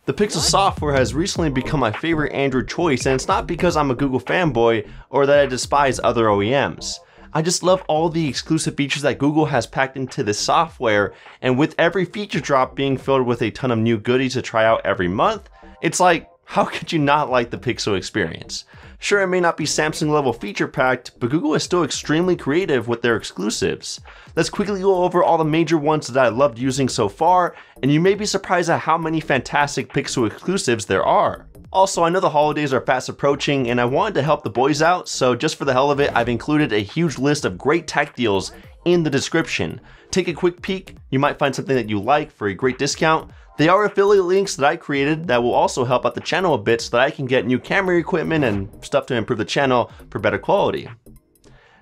The Pixel software has recently become my favorite Android choice, and it's not because I'm a Google fanboy or that I despise other OEMs. I just love all the exclusive features that Google has packed into this software, and with every feature drop being filled with a ton of new goodies to try out every month, it's like, how could you not like the Pixel experience? Sure, it may not be Samsung level feature packed, but Google is still extremely creative with their exclusives. Let's quickly go over all the major ones that I loved using so far, and you may be surprised at how many fantastic Pixel exclusives there are. Also, I know the holidays are fast approaching and I wanted to help the boys out, so just for the hell of it, I've included a huge list of great tech deals in the description. Take a quick peek, you might find something that you like for a great discount. They are affiliate links that I created that will also help out the channel a bit so that I can get new camera equipment and stuff to improve the channel for better quality.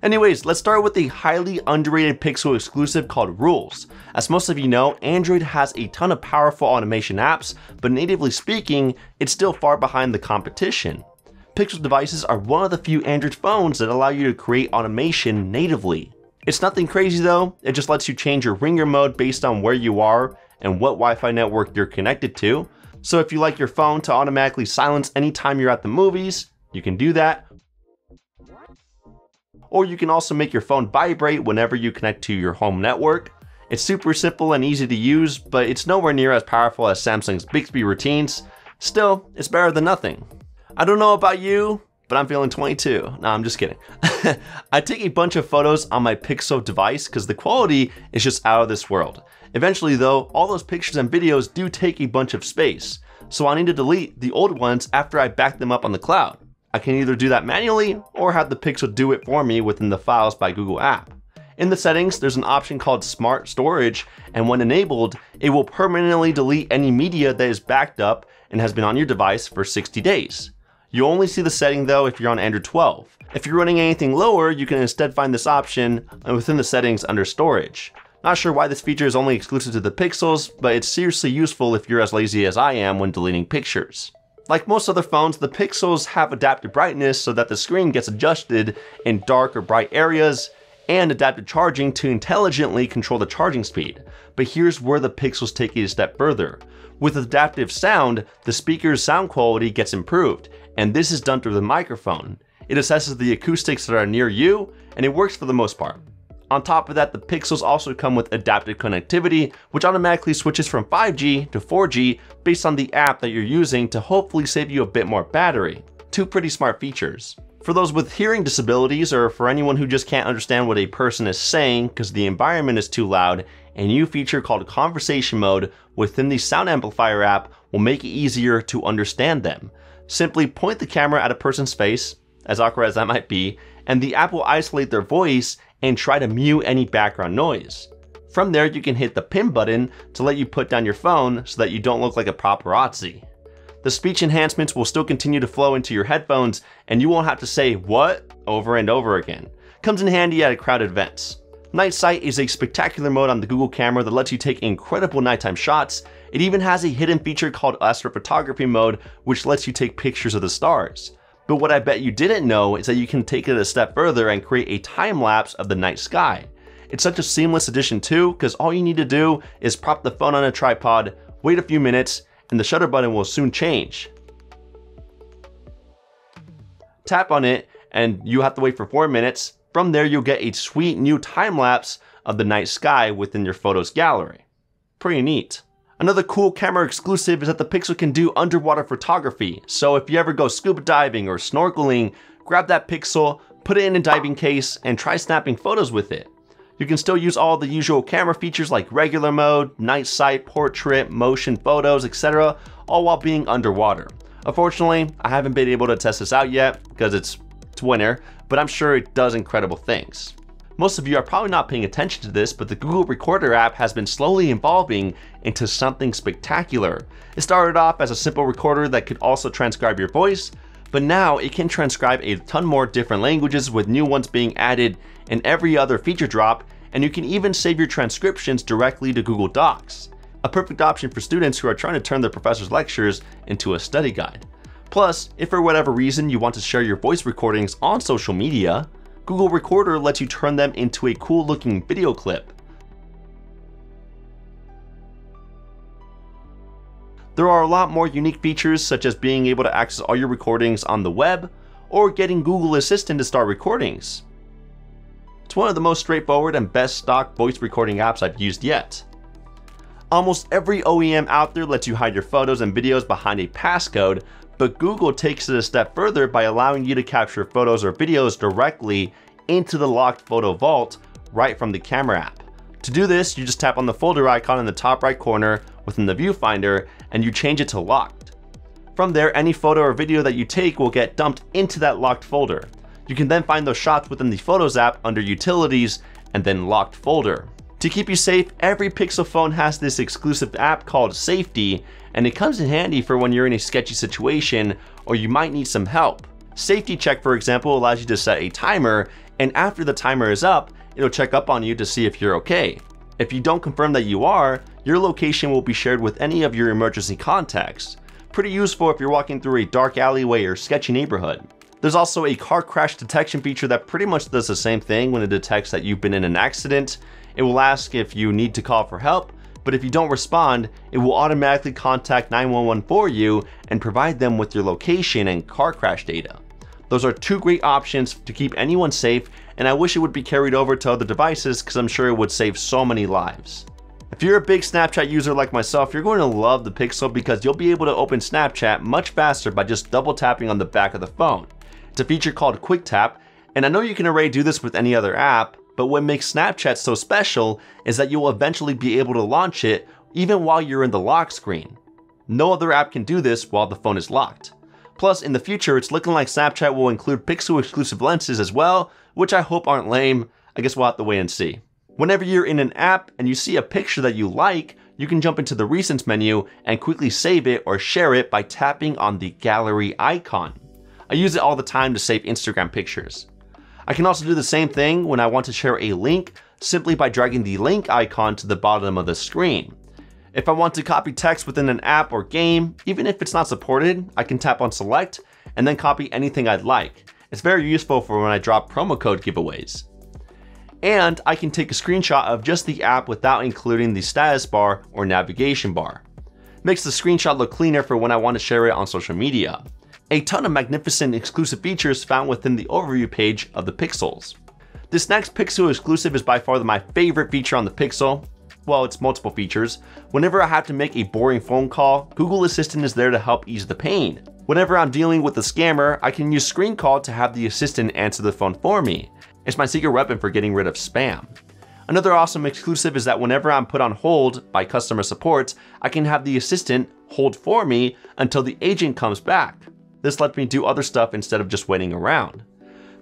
Anyways, let's start with a highly underrated Pixel exclusive called Rules. As most of you know, Android has a ton of powerful automation apps, but natively speaking, it's still far behind the competition. Pixel devices are one of the few Android phones that allow you to create automation natively. It's nothing crazy though, it just lets you change your ringer mode based on where you are and what Wi-Fi network you're connected to. So if you like your phone to automatically silence anytime you're at the movies, you can do that. Or you can also make your phone vibrate whenever you connect to your home network. It's super simple and easy to use, but it's nowhere near as powerful as Samsung's Bixby routines. Still, it's better than nothing. I don't know about you, but I'm feeling 22. No, I'm just kidding. I take a bunch of photos on my Pixel device because the quality is just out of this world. Eventually though, all those pictures and videos do take a bunch of space, so I need to delete the old ones after I back them up on the cloud. I can either do that manually or have the Pixel do it for me within the Files by Google app. In the settings, there's an option called Smart Storage, and when enabled, it will permanently delete any media that is backed up and has been on your device for 60 days. You only see the setting though if you're on Android 12. If you're running anything lower, you can instead find this option within the settings under Storage. Not sure why this feature is only exclusive to the Pixels, but it's seriously useful if you're as lazy as I am when deleting pictures. Like most other phones, the Pixels have adaptive brightness so that the screen gets adjusted in dark or bright areas, and adaptive charging to intelligently control the charging speed. But here's where the Pixels take it a step further. With adaptive sound, the speaker's sound quality gets improved, and this is done through the microphone. It assesses the acoustics that are near you, and it works for the most part. On top of that, the Pixels also come with adaptive connectivity, which automatically switches from 5G to 4G based on the app that you're using to hopefully save you a bit more battery. Two pretty smart features. For those with hearing disabilities, or for anyone who just can't understand what a person is saying because the environment is too loud, a new feature called Conversation Mode within the Sound Amplifier app will make it easier to understand them. Simply point the camera at a person's face, as awkward as that might be, and the app will isolate their voice and try to mute any background noise. From there, you can hit the pin button to let you put down your phone so that you don't look like a paparazzi. The speech enhancements will still continue to flow into your headphones, and you won't have to say "what" over and over again. Comes in handy at crowded events. Night Sight is a spectacular mode on the Google camera that lets you take incredible nighttime shots. It even has a hidden feature called astrophotography mode, which lets you take pictures of the stars. But what I bet you didn't know is that you can take it a step further and create a time lapse of the night sky. It's such a seamless addition too, because all you need to do is prop the phone on a tripod, wait a few minutes, and the shutter button will soon change. Tap on it, and you have to wait for 4 minutes. From there, you'll get a sweet new time lapse of the night sky within your photos gallery. Pretty neat. Another cool camera exclusive is that the Pixel can do underwater photography, so if you ever go scuba diving or snorkeling, grab that Pixel, put it in a diving case, and try snapping photos with it. You can still use all the usual camera features like regular mode, night sight, portrait, motion photos, etc., all while being underwater. Unfortunately, I haven't been able to test this out yet because it's winter, but I'm sure it does incredible things. Most of you are probably not paying attention to this, but the Google Recorder app has been slowly evolving into something spectacular. It started off as a simple recorder that could also transcribe your voice, but now it can transcribe a ton more different languages with new ones being added in every other feature drop, and you can even save your transcriptions directly to Google Docs. A perfect option for students who are trying to turn their professor's lectures into a study guide. Plus, if for whatever reason you want to share your voice recordings on social media, Google Recorder lets you turn them into a cool looking video clip. There are a lot more unique features such as being able to access all your recordings on the web or getting Google Assistant to start recordings. It's one of the most straightforward and best stock voice recording apps I've used yet. Almost every OEM out there lets you hide your photos and videos behind a passcode, but Google takes it a step further by allowing you to capture photos or videos directly into the locked photo vault right from the camera app. To do this, you just tap on the folder icon in the top right corner within the viewfinder and you change it to locked. From there, any photo or video that you take will get dumped into that locked folder. You can then find those shots within the Photos app under Utilities and then Locked folder. To keep you safe, every Pixel phone has this exclusive app called Safety, and it comes in handy for when you're in a sketchy situation or you might need some help. Safety Check, for example, allows you to set a timer, and after the timer is up, it'll check up on you to see if you're okay. If you don't confirm that you are, your location will be shared with any of your emergency contacts. Pretty useful if you're walking through a dark alleyway or sketchy neighborhood. There's also a car crash detection feature that pretty much does the same thing when it detects that you've been in an accident. It will ask if you need to call for help, but if you don't respond, it will automatically contact 911 for you and provide them with your location and car crash data. Those are two great options to keep anyone safe, and I wish it would be carried over to other devices because I'm sure it would save so many lives. If you're a big Snapchat user like myself, you're going to love the Pixel because you'll be able to open Snapchat much faster by just double tapping on the back of the phone. It's a feature called Quick Tap, and I know you can already do this with any other app, but what makes Snapchat so special is that you'll eventually be able to launch it even while you're in the lock screen. No other app can do this while the phone is locked. Plus, in the future, it's looking like Snapchat will include Pixel exclusive lenses as well, which I hope aren't lame. I guess we'll have to wait and see. Whenever you're in an app and you see a picture that you like, you can jump into the Recents menu and quickly save it or share it by tapping on the gallery icon. I use it all the time to save Instagram pictures. I can also do the same thing when I want to share a link simply by dragging the link icon to the bottom of the screen. If I want to copy text within an app or game, even if it's not supported, I can tap on select and then copy anything I'd like. It's very useful for when I drop promo code giveaways. And I can take a screenshot of just the app without including the status bar or navigation bar. Makes the screenshot look cleaner for when I want to share it on social media. A ton of magnificent exclusive features found within the overview page of the Pixels. This next Pixel exclusive is by far my favorite feature on the Pixel. Well, it's multiple features. Whenever I have to make a boring phone call, Google Assistant is there to help ease the pain. Whenever I'm dealing with a scammer, I can use Screen Call to have the assistant answer the phone for me. It's my secret weapon for getting rid of spam. Another awesome exclusive is that whenever I'm put on hold by customer support, I can have the assistant hold for me until the agent comes back. This lets me do other stuff instead of just waiting around.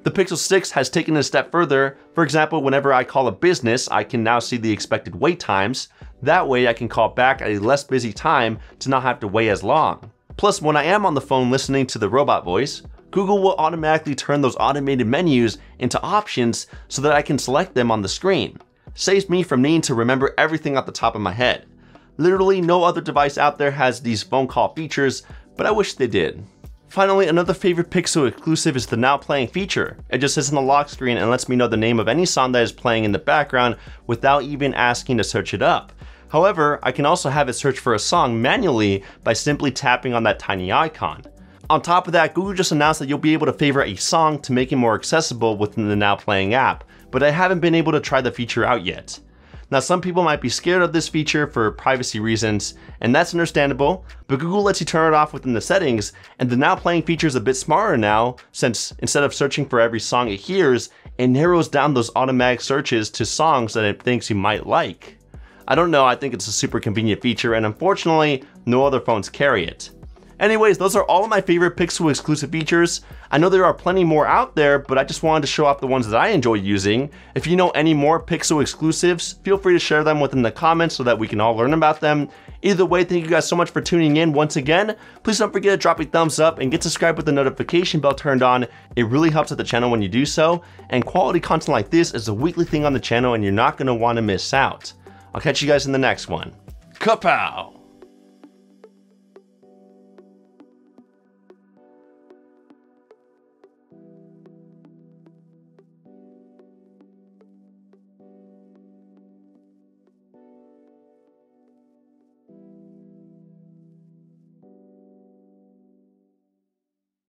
The Pixel 6 has taken it a step further. For example, whenever I call a business, I can now see the expected wait times. That way I can call back at a less busy time to not have to wait as long. Plus, when I am on the phone listening to the robot voice, Google will automatically turn those automated menus into options so that I can select them on the screen. Saves me from needing to remember everything off the top of my head. Literally no other device out there has these phone call features, but I wish they did. Finally, another favorite Pixel exclusive is the Now Playing feature. It just sits on the lock screen and lets me know the name of any song that is playing in the background without even asking to search it up. However, I can also have it search for a song manually by simply tapping on that tiny icon. On top of that, Google just announced that you'll be able to favorite a song to make it more accessible within the Now Playing app, but I haven't been able to try the feature out yet. Now, some people might be scared of this feature for privacy reasons, and that's understandable, but Google lets you turn it off within the settings, and the Now Playing feature is a bit smarter now, since instead of searching for every song it hears, it narrows down those automatic searches to songs that it thinks you might like. I don't know, I think it's a super convenient feature, and unfortunately, no other phones carry it. Anyways, those are all of my favorite Pixel exclusive features. I know there are plenty more out there, but I just wanted to show off the ones that I enjoy using. If you know any more Pixel exclusives, feel free to share them within the comments so that we can all learn about them. Either way, thank you guys so much for tuning in once again. Please don't forget to drop a thumbs up and get subscribed with the notification bell turned on. It really helps out the channel when you do so. And quality content like this is a weekly thing on the channel and you're not going to want to miss out. I'll catch you guys in the next one. Kapow!